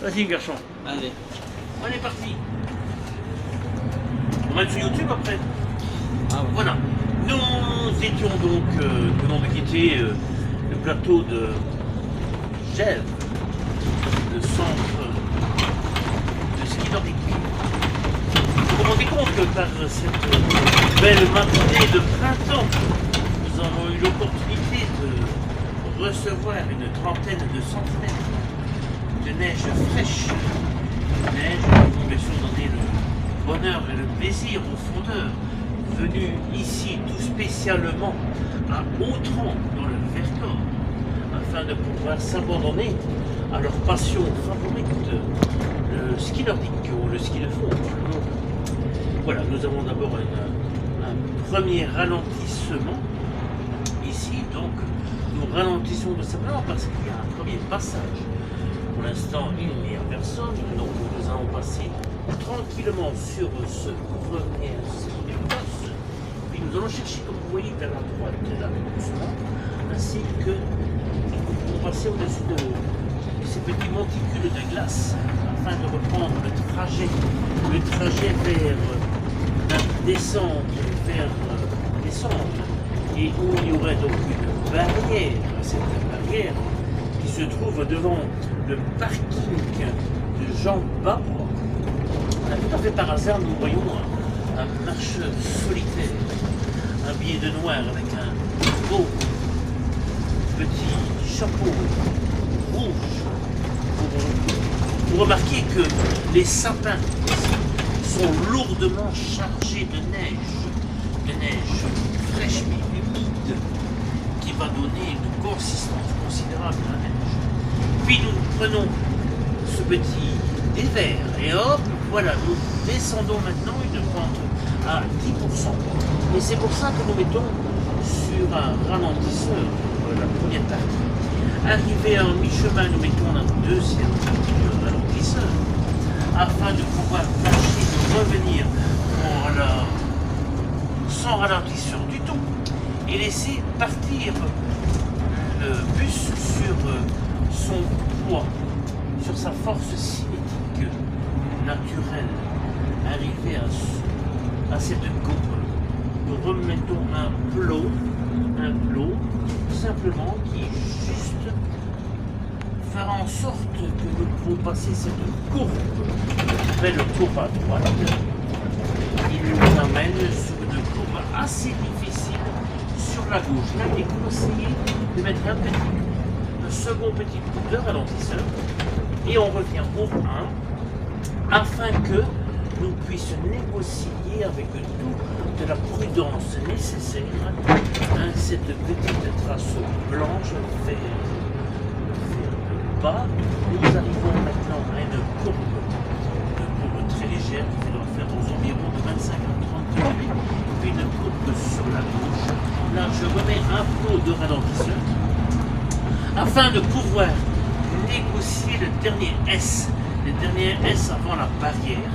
Vas-y, garçon. Allez. On est parti. On va être sur YouTube après. Ah ouais. Voilà. Nous étions donc, nous venons de quitter le plateau de Gèvres, le centre de ski nordique. Vous vous rendez compte que par cette belle matinée de printemps, nous avons eu l'opportunité de recevoir une trentaine de centimètres de neige fraîche. Neige qui vont bien sûr donner le bonheur et le plaisir aux fondeurs venus ici tout spécialement à Autran dans le Vercors afin de pouvoir s'abandonner à leur passion favorite, le ski nordique ou le ski de fond. Voilà, nous avons d'abord un premier ralentissement ici, donc nous ralentissons tout simplement parce qu'il y a un premier passage. Pour l'instant, il n'y a personne, donc nous allons passer tranquillement sur ce premier poste. Puis nous allons chercher, comme vous voyez, vers la droite, là, doucement, ainsi que nous allons passer au-dessus de ces petits monticules de glace afin de reprendre le trajet vers la descente, vers descente, et où il y aurait donc une barrière, cette barrière qui se trouve devant le parking de Jean Bas. Tout à fait par hasard, nous voyons un marcheur solitaire, habillé de noir avec un beau petit chapeau rouge. Vous remarquez que les sapins sont lourdement chargés de neige fraîche mais humide, qui va donner une consistance considérable à la neige. Puis nous prenons ce petit dévers et hop, voilà, nous descendons maintenant une pente à 10%. Et c'est pour ça que nous mettons sur un ralentisseur la première partie. Arrivé à mi-chemin, nous mettons un deuxième partie de ralentisseur afin de pouvoir tâcher de revenir sans ralentisseur du tout et laisser partir le bus sur son poids, sur sa force cinétique naturelle. Arrivé à cette coupe, nous remettons un plot simplement qui juste fera en sorte que nous pouvons passer cette courbe, belle courbe à droite, qui nous amène sur une courbe assez difficile sur la gauche. Là, il est conseillé de mettre un second petit coup de ralentisseur et on revient au 1 afin que nous puissions négocier avec toute la prudence nécessaire cette petite trace blanche vers le bas. Nous arrivons maintenant à une courbe très légère qui doit faire aux environs de 25 à 30 degrés, puis une courbe sur la gauche. Là, je remets un plot de ralentisseur afin de pouvoir négocier le dernier S avant la barrière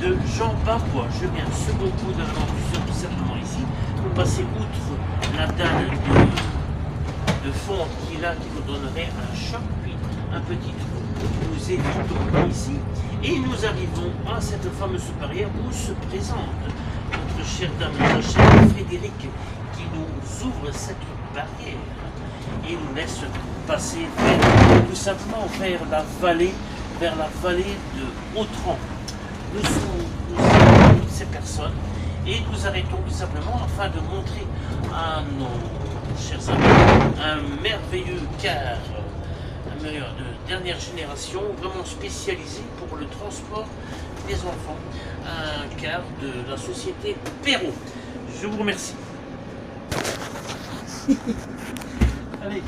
de Jean Barbois. Je mets un second coup de ralentisseur tout simplement ici pour passer outre la dalle de fond qui nous donnerait un choc, puis un petit trou. Nous évitons ici et nous arrivons à cette fameuse barrière où se présente notre chère dame, notre cher Frédéric, qui nous ouvre cette barrière et nous laisse passer tout simplement vers la vallée de Autran. Nous sommes toutes ces personnes et nous arrêtons tout simplement afin de montrer à nos chers amis un merveilleux car de dernière génération, vraiment spécialisé pour le transport des enfants, un car de la société Perrault. Je vous remercie. Allez.